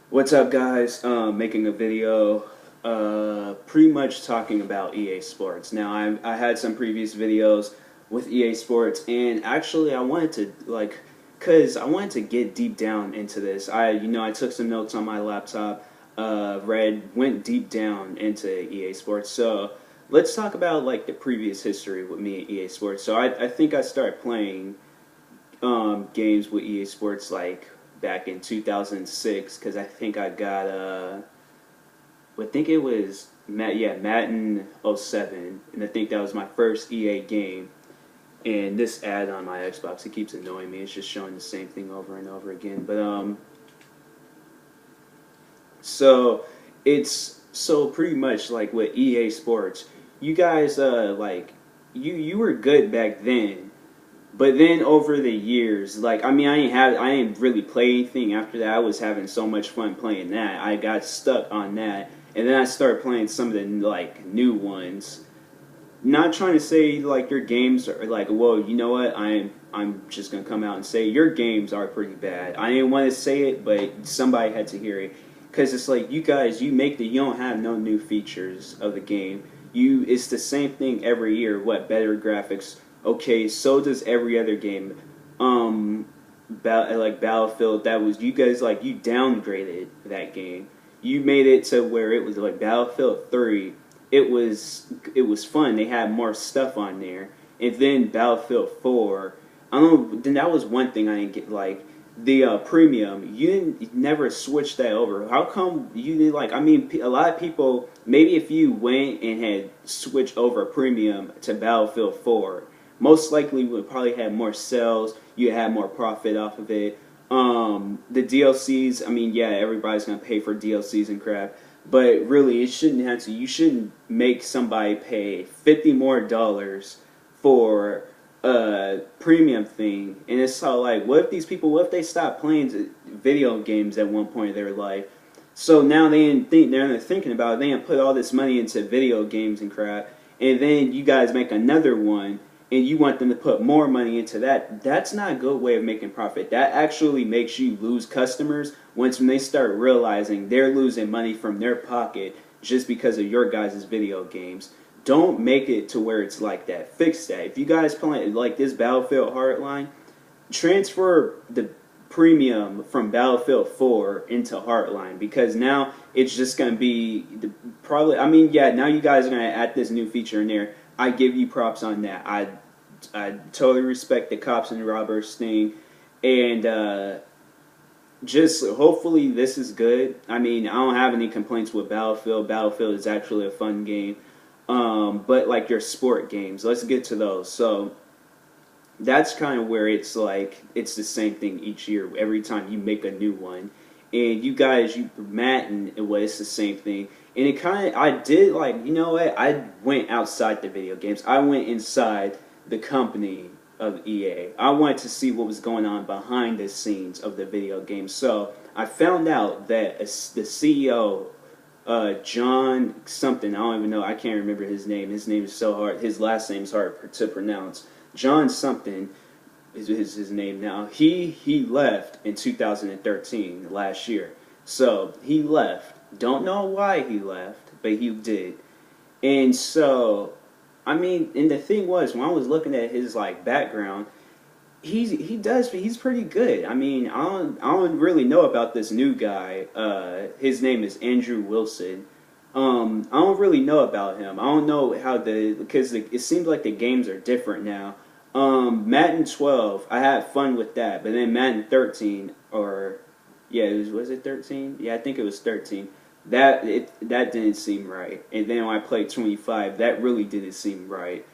What's up, guys? Making a video, pretty much talking about EA Sports. Now, I had some previous videos with EA Sports, and actually, I wanted to cause I wanted to get deep down into this. I took some notes on my laptop, went deep down into EA Sports. So let's talk about like the previous history with me at EA Sports. So I think I started playing games with EA Sports like back in 2006 because I think I got I think it was Madden '07, and I think that was my first EA game. And this ad on my Xbox, it keeps annoying me. It's just showing the same thing over and over again. But so so pretty much like with EA Sports, you guys you were good back then. But then over the years, like I ain't really played anything after that. I was having so much fun playing that. I got stuck on that, and then I started playing some of the like new ones. Not trying to say like your games are like, well, you know what? I'm just gonna come out and say your games are pretty bad. I didn't want to say it, but somebody had to hear it because it's like you guys, you don't have no new features of the game. It's the same thing every year. What better graphics? Okay, so does every other game. Like Battlefield, that was you guys like you downgraded that game. You made it to where it was like Battlefield 3. It was fun. They had more stuff on there, and then Battlefield 4. I don't know. Then that was one thing I didn't get like the premium. You never switched that over. How come you did like? I mean, a lot of people. Maybe if you went and had switched over premium to Battlefield 4, most likely would probably have more sales. You had more profit off of it. The DLCs. I mean, yeah, everybody's gonna pay for DLCs and crap. But really, it shouldn't have to. You shouldn't make somebody pay $50 more for a premium thing. And it's so like, what if these people? What if they stop playing video games at one point in their life? So now they're thinking about it. They didn't put all this money into video games and crap, and then you guys make another one, and you want them to put more money into that. That's not a good way of making profit. That actually makes you lose customers once when they start realizing they're losing money from their pocket just because of your guys' video games. Don't make it to where it's like that. Fix that. If you guys play like this Battlefield Hardline, transfer the premium from Battlefield 4 into Heartline because now it's just going to be probably. I mean, yeah, now you guys are going to add this new feature in there. I give you props on that. I totally respect the cops and robbers thing, and just hopefully this is good. I mean, I don't have any complaints with Battlefield. Battlefield is actually a fun game, but like your sport games, let's get to those. So that's kind of where it's like it's the same thing each year. Every time you make a new one, and you guys, Madden, it's the same thing. And it kind of, I did like, you know what? I went outside the video games. I went inside the company of EA. I wanted to see what was going on behind the scenes of the video game. So I found out that the CEO, John something, I don't even know. I can't remember his name. His name is so hard. His last name is hard to pronounce. John something is his name now. He left in 2013, last year. So he left. Don't know why he left, but he did. And so, I mean, and the thing was, when I was looking at his like background, he's pretty good. I mean, I don't really know about this new guy. His name is Andrew Wilson. I don't really know about him. I don't know how because it seems like the games are different now. Madden 12, I had fun with that, but then Madden 13, or yeah, was it 13? Yeah, I think it was 13. That didn't seem right. And then when I played 25, that really didn't seem right.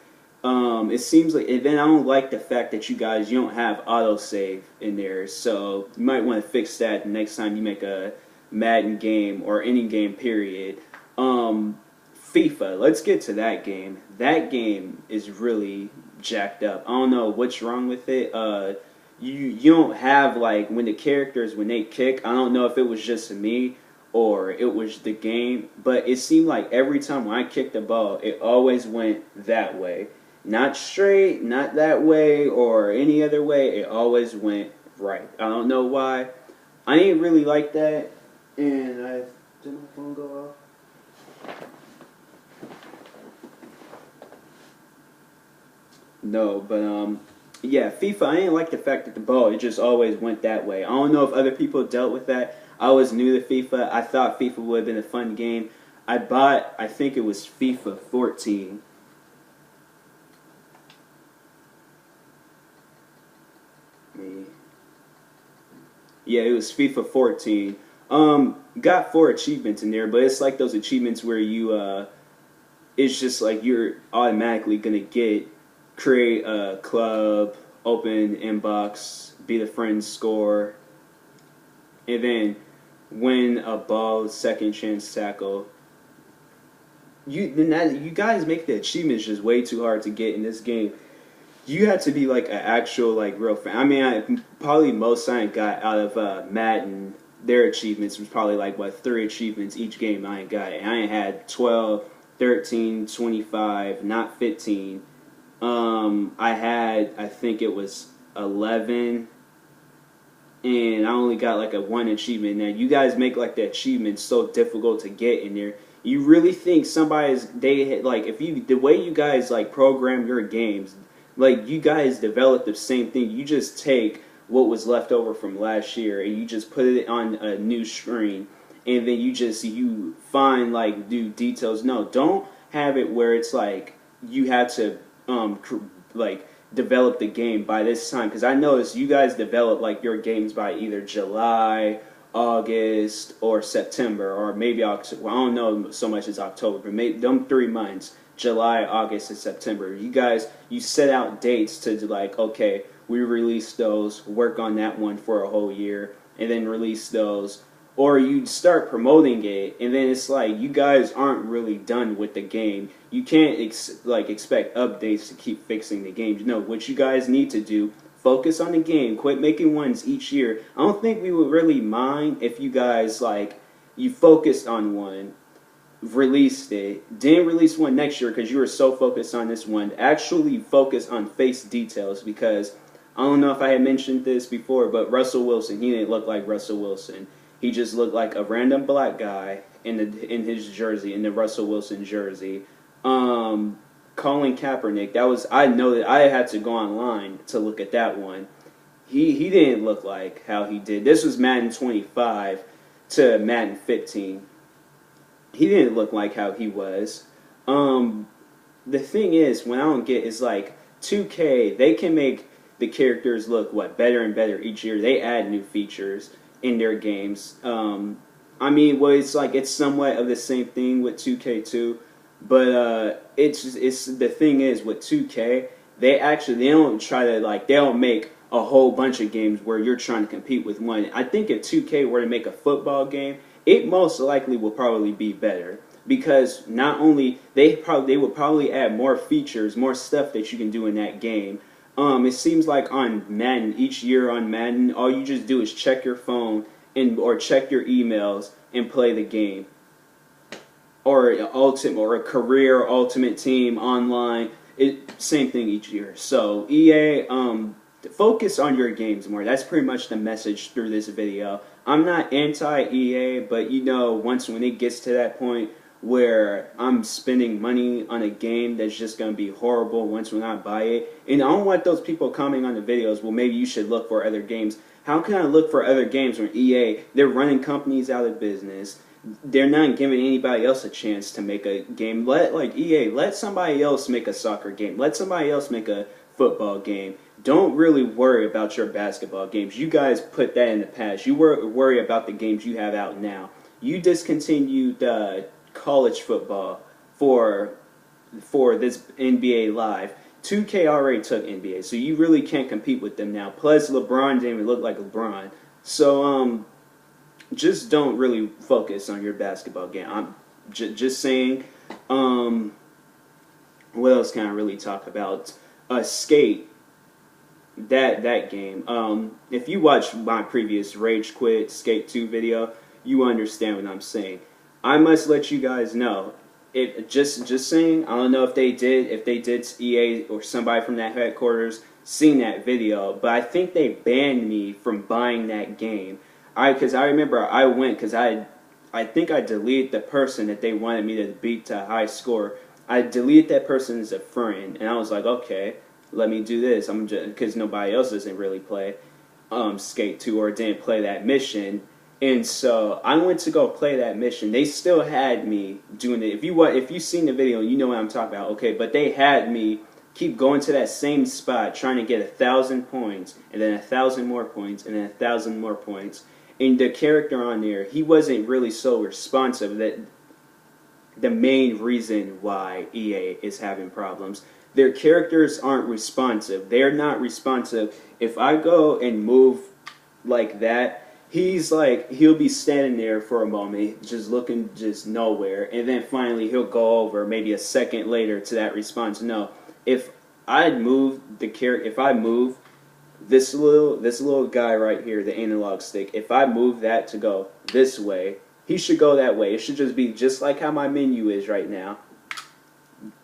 It seems like, and then I don't like the fact that you don't have autosave in there, so you might want to fix that the next time you make a Madden game or any game period. FIFA, let's get to that game. That game is really jacked up. I don't know what's wrong with it. You don't have like when the characters when they kick. I don't know if it was just me or it was the game, but it seemed like every time when I kicked the ball, it always went that way. Not straight, not that way, or any other way. It always went right. I don't know why. I ain't really like that. And did my phone go off? No, but yeah, FIFA. I didn't like the fact that the ball it just always went that way. I don't know if other people dealt with that. I was new to FIFA. I thought FIFA would have been a fun game. I think it was FIFA 14. Yeah, it was FIFA 14. Got 4 achievements in there, but it's like those achievements where it's just like you're automatically gonna create a club, open inbox, beat a friend, score, and then win a ball, second chance tackle. You guys make the achievements just way too hard to get in this game. You had to be like an actual like real fan. I mean, probably most I got out of Madden. Their achievements was probably like what 3 achievements each game I ain't got. And I ain't had 12, 13, 25, not 15. I think it was 11, and I only got like a 1 achievement. Now you guys make like the achievements so difficult to get in there. You really think like if you the way you guys like program your games, like you guys develop the same thing. You just take what was left over from last year and you just put it on a new screen, and then you find like new details. No, don't have it where it's like you have to like develop the game by this time, because I noticed you guys develop like your games by either July, August, or September, or maybe October. Well, I don't know so much as October, but maybe them 3 months, July, August, and September. You set out dates to like, okay, we release those, work on that one for a whole year, and then release those. Or you start promoting it, and then it's like you guys aren't really done with the game. You can't expect updates to keep fixing the game. You know what you guys need to do: focus on the game. Quit making ones each year. I don't think we would really mind if you guys you focused on one, released it, didn't release one next year because you were so focused on this one. Actually focus on face details, because I don't know if I had mentioned this before, but Russell Wilson, he didn't look like Russell Wilson. He just looked like a random black guy in his jersey, in the Russell Wilson jersey. Colin Kaepernick, I know that I had to go online to look at that one. He didn't look like how he did. This was Madden 25 to Madden 15. He didn't look like how he was. The thing is, what I don't get is like 2K, they can make the characters look better and better each year. They add new features in their games. I mean, well, it's somewhat of the same thing with 2K2, but it's the thing is with 2K, they don't make a whole bunch of games where you're trying to compete with one. I think if 2K were to make a football game, it most likely will probably be better, because not only they would probably add more features, more stuff that you can do in that game. It seems like on Madden, each year on Madden, all you just do is check your phone or check your emails and play the game. Or a career ultimate team online. Same thing each year. So EA, focus on your games more. That's pretty much the message through this video. I'm not anti-EA, but when it gets to that point where I'm spending money on a game that's just going to be horrible when I buy it. And I don't want those people commenting on the videos, well, maybe you should look for other games. How can I look for other games when EA, they're running companies out of business? They're not giving anybody else a chance to make a game. EA, let somebody else make a soccer game. Let somebody else make a football game. Don't really worry about your basketball games. You guys put that in the past. You worry about the games you have out now. You discontinued college football for this NBA Live. 2K already took NBA, so you really can't compete with them now. Plus, LeBron didn't even look like LeBron. So, just don't really focus on your basketball game. I'm just saying. What else can I really talk about? Skate. That game. If you watch my previous Rage Quit Skate 2 video, you understand what I'm saying. I must let you guys know. Just saying, I don't know if they did EA or somebody from that headquarters seen that video, but I think they banned me from buying that game. Because I remember I went because I think I deleted the person that they wanted me to beat to a high score. I deleted that person as a friend, and I was like, okay, let me do this. I'm just because nobody else doesn't really play Skate 2 or didn't play that mission. And so I went to go play that mission. They still had me doing it. If you've seen the video, you know what I'm talking about. Okay, but they had me keep going to that same spot, trying to get 1,000 points, and then 1,000 more points, and then 1,000 more points. And the character on there, he wasn't really so responsive. That the main reason why EA is having problems. Their characters aren't responsive. They're not responsive. If I go and move like that, he'll be standing there for a moment, just looking just nowhere, and then finally he'll go over maybe a second later to that response. No, if I move this little guy right here, the analog stick, if I move that to go this way, he should go that way. It should just be just like how my menu is right now.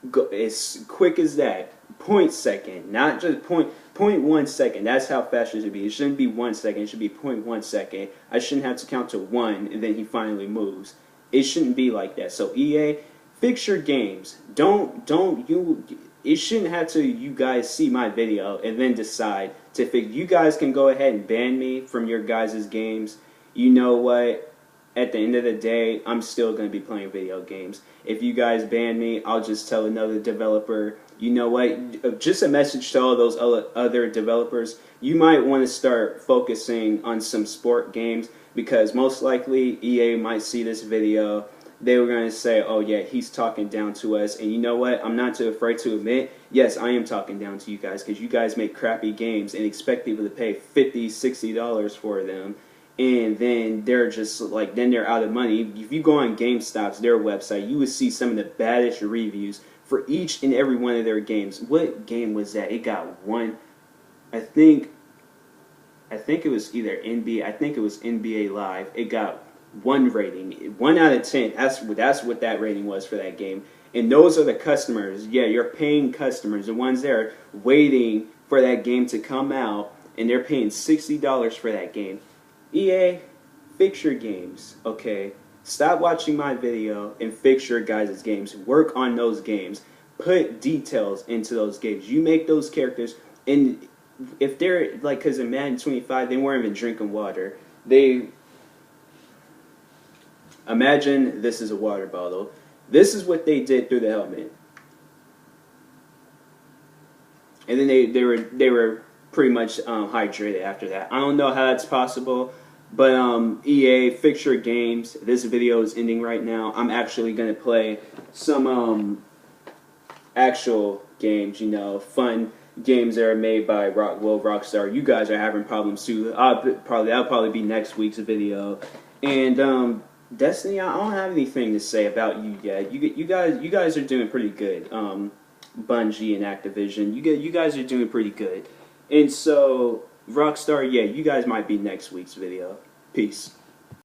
Go as quick as that. 0.2, not just 0.1 second. That's how fast it should be. It shouldn't be 1 second. It should be 0.1 second. I shouldn't have to count to 1 and then he finally moves. It shouldn't be like that. So EA, fix your games. It shouldn't have to you guys see my video and then decide to fix. You guys can go ahead and ban me from your guys' games. You know what? At the end of the day, I'm still going to be playing video games. If you guys ban me, I'll just tell another developer, you know what, just a message to all those other developers, you might want to start focusing on some sport games, because most likely EA might see this video. They were going to say, oh yeah, he's talking down to us. And you know what, I'm not too afraid to admit, yes, I am talking down to you guys, because you guys make crappy games and expect people to pay $50, $60 for them. And then they're just like, then they're out of money. If you go on GameStop's, their website, you would see some of the baddest reviews for each and every one of their games. What game was that? It got one, I think it was either NBA, I think it was NBA Live. It got 1 rating, 1 out of 10. That's what that rating was for that game. And those are the customers. Yeah, you're paying customers, the ones that are waiting for that game to come out, and they're paying $60 for that game. EA, fix your games, okay? Stop watching my video and fix your guys' games. Work on those games. Put details into those games. You make those characters, and if they're, like, because in Madden 25, they weren't even drinking water. Imagine this is a water bottle. This is what they did through the helmet. And then they were pretty much hydrated after that. I don't know how that's possible, but EA, fix your games. This video is ending right now. I'm actually going to play some actual games, you know, fun games that are made by Rockstar. You guys are having problems too. That'll probably be next week's video. And Destiny, I don't have anything to say about you yet. You guys are doing pretty good. Bungie and Activision, you guys are doing pretty good. And so, Rockstar, yeah, you guys might be next week's video. Peace.